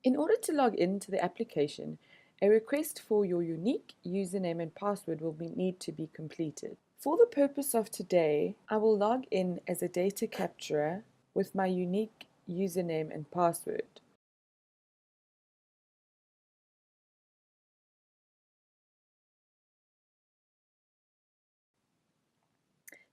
In order to log into the application, a request for your unique username and password will need to be completed. For the purpose of today, I will log in as a data capturer with my unique username and password.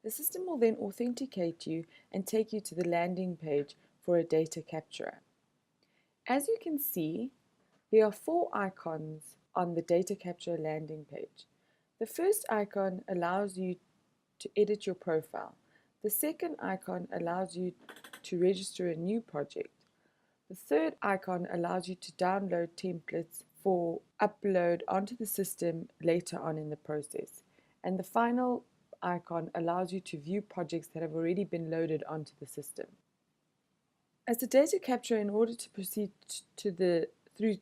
The system will then authenticate you and take you to the landing page for a data capturer. As you can see, there are 4 icons on the data capture landing page. The first icon allows you to edit your profile. The second icon allows you to register a new project. The third icon allows you to download templates for upload onto the system later on in the process. And the final icon allows you to view projects that have already been loaded onto the system. As a data capture, in order to proceed through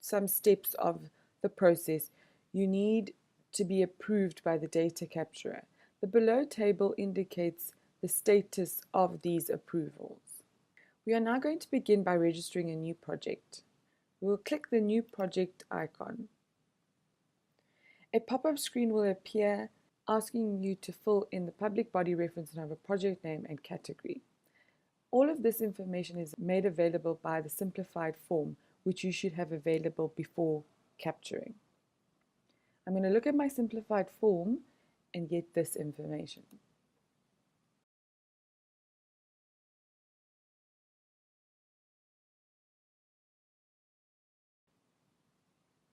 some steps of the process, you need to be approved by the data capturer. The below table indicates the status of these approvals. We are now going to begin by registering a new project. We will click the new project icon. A pop-up screen will appear asking you to fill in the public body reference number, project name and category. All of this information is made available by the simplified form, which you should have available before capturing. I'm going to look at my simplified form and get this information.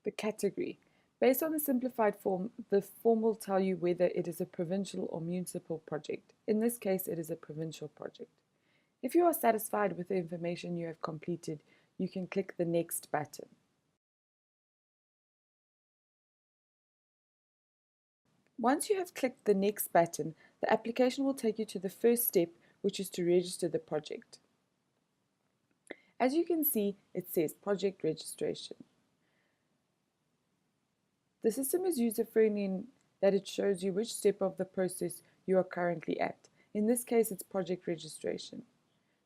The category. Based on the simplified form, the form will tell you whether it is a provincial or municipal project. In this case, it is a provincial project. If you are satisfied with the information you have completed, you can click the Next button. Once you have clicked the Next button, the application will take you to the first step, which is to register the project. As you can see, it says Project Registration. The system is user-friendly in that it shows you which step of the process you are currently at. In this case, it's project registration.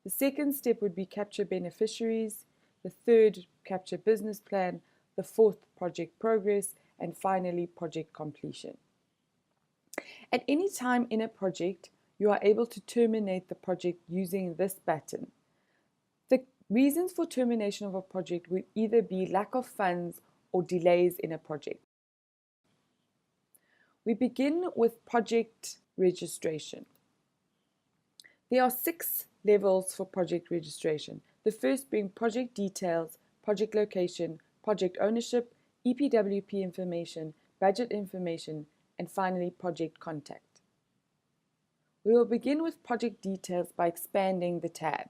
The second step would be capture beneficiaries, the third, capture business plan, the fourth, project progress, and finally, project completion. At any time in a project, you are able to terminate the project using this button. The reasons for termination of a project would either be lack of funds or delays in a project. We begin with project registration. There are 6 levels for project registration. The first being project details, project location, project ownership, EPWP information, budget information, and finally project contact. We will begin with project details by expanding the tab.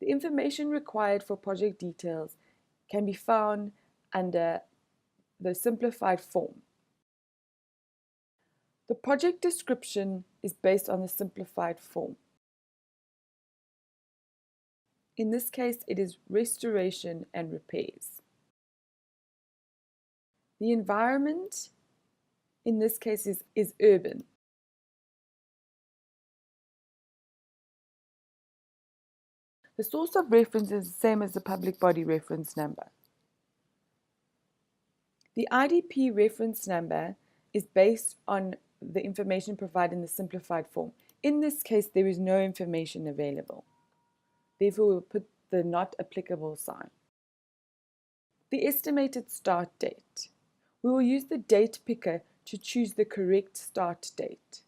The information required for project details can be found under the simplified form. The project description is based on the simplified form. In this case, it is restoration and repairs. The environment in this case is urban. The source of reference is the same as the public body reference number. The IDP reference number is based on the information provided in the simplified form. In this case, there is no information available. Therefore, we'll put the not applicable sign. The estimated start date. We will use the date picker to choose the correct start date.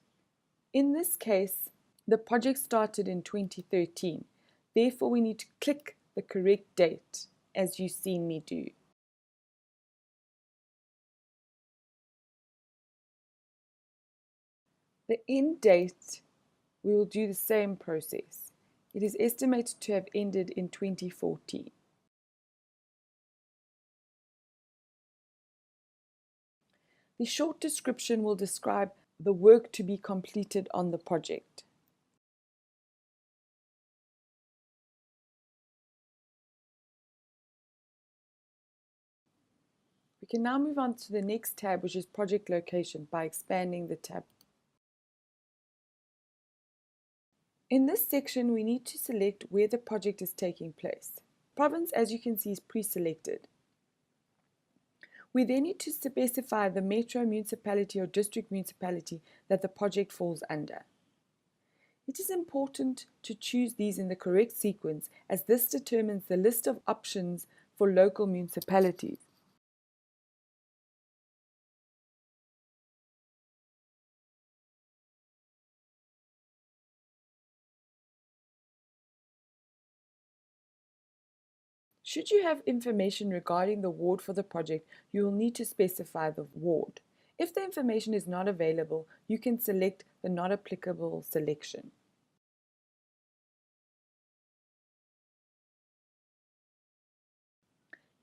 In this case, the project started in 2013. Therefore, we need to click the correct date, as you've seen me do. The end date, we will do the same process. It is estimated to have ended in 2014. The short description will describe the work to be completed on the project. We can now move on to the next tab, which is project location, by expanding the tab. In this section, we need to select where the project is taking place. province, as you can see, is pre-selected. We then need to specify the metro municipality or district municipality that the project falls under. It is important to choose these in the correct sequence, as this determines the list of options for local municipalities. Should you have information regarding the ward for the project, you will need to specify the ward. If the information is not available, you can select the not applicable selection.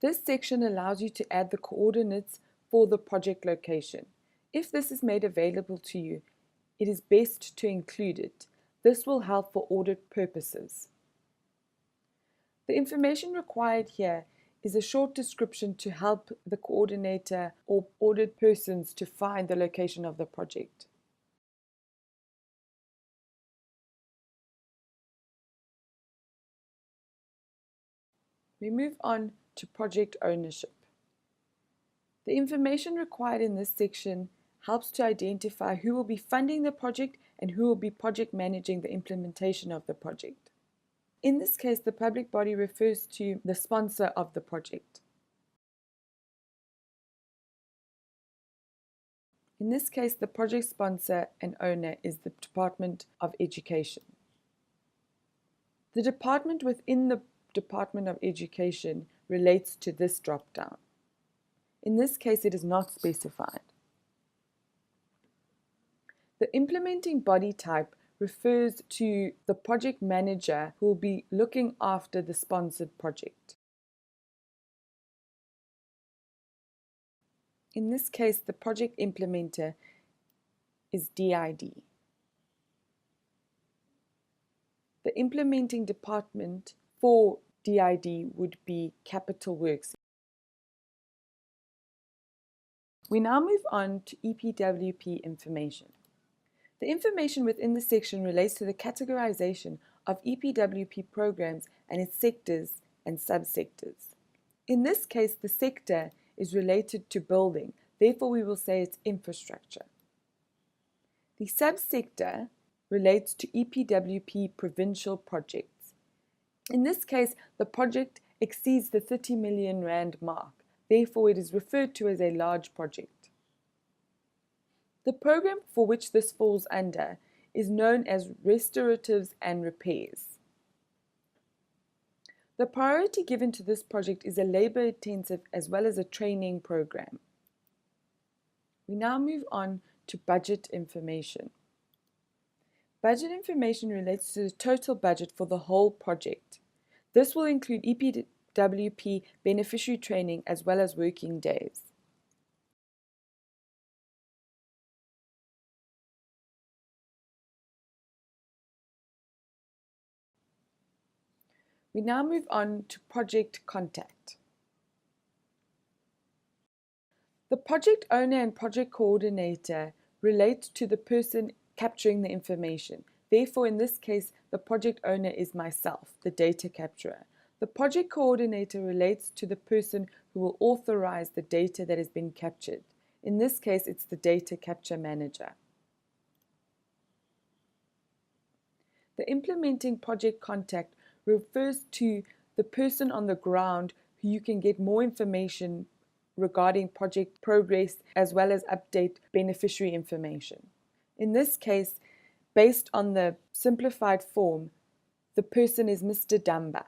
This section allows you to add the coordinates for the project location. If this is made available to you, it is best to include it. This will help for audit purposes. The information required here is a short description to help the coordinator or audit persons to find the location of the project. We move on to project ownership. The information required in this section helps to identify who will be funding the project and who will be project managing the implementation of the project. In this case, the public body refers to the sponsor of the project. In this case, the project sponsor and owner is the Department of Education. The department within the Department of Education relates to this drop-down. In this case, it is not specified. The implementing body type refers to the project manager who will be looking after the sponsored project. In this case, the project implementer is DID. The implementing department for DID would be Capital Works. We now move on to EPWP information. The information within the section relates to the categorization of EPWP programs and its sectors and subsectors. In this case, the sector is related to building, therefore we will say it's infrastructure. The subsector relates to EPWP provincial projects. In this case, the project exceeds the 30 million rand mark, therefore it is referred to as a large project. The program for which this falls under is known as restoratives and repairs. The priority given to this project is a labor-intensive as well as a training program. We now move on to budget information. Budget information relates to the total budget for the whole project. This will include EPWP beneficiary training as well as working days. We now move on to project contact. The project owner and project coordinator relate to the person capturing the information. Therefore, in this case, the project owner is myself, the data capturer. The project coordinator relates to the person who will authorize the data that has been captured. In this case, it's the data capture manager. The implementing project contact refers to the person on the ground who you can get more information regarding project progress as well as update beneficiary information. In this case, based on the simplified form, the person is Mr. Dumba.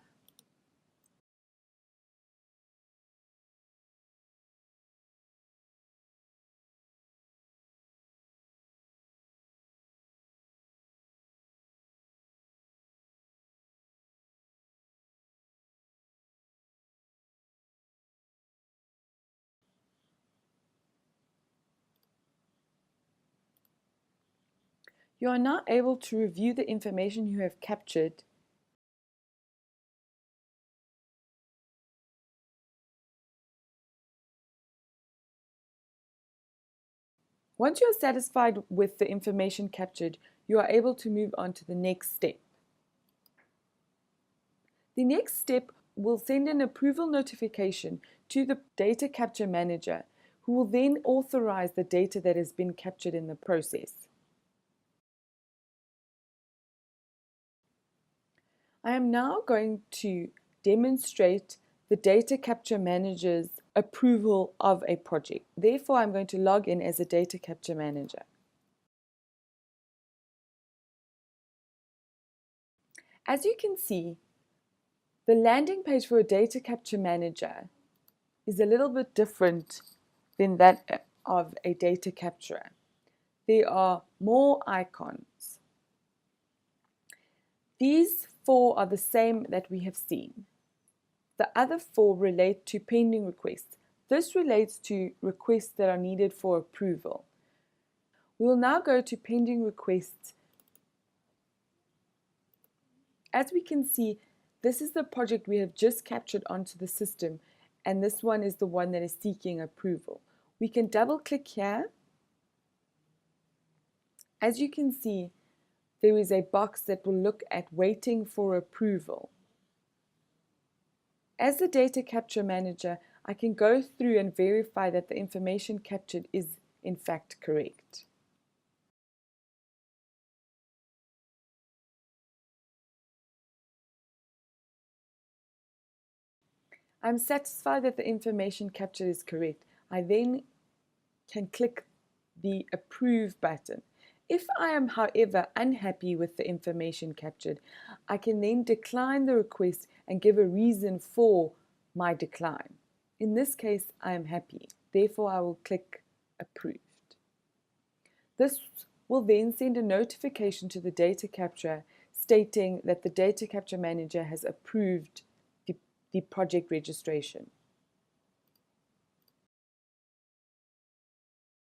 You are now able to review the information you have captured . Once you are satisfied with the information captured, you are able to move on to the next step. The next step will send an approval notification to the data capture manager, who will then authorize the data that has been captured in the process. I am now going to demonstrate the data capture manager's approval of a project. Therefore, I'm going to log in as a data capture manager. As you can see, the landing page for a data capture manager is a little bit different than that of a data capturer. There are more icons. These 4 are the same that we have seen. The other 4 relate to pending requests. This relates to requests that are needed for approval. We will now go to pending requests. As we can see, this is the project we have just captured onto the system, and this one is the one that is seeking approval. We can double click here. As you can see, there is a box that will look at waiting for approval. As the data capture manager, I can go through and verify that the information captured is in fact correct. I'm satisfied that the information captured is correct. I then can click the Approve button. If I am, however, unhappy with the information captured, I can then decline the request and give a reason for my decline. In this case, I am happy. Therefore, I will click Approved. This will then send a notification to the data capturer stating that the data capture manager has approved the project registration.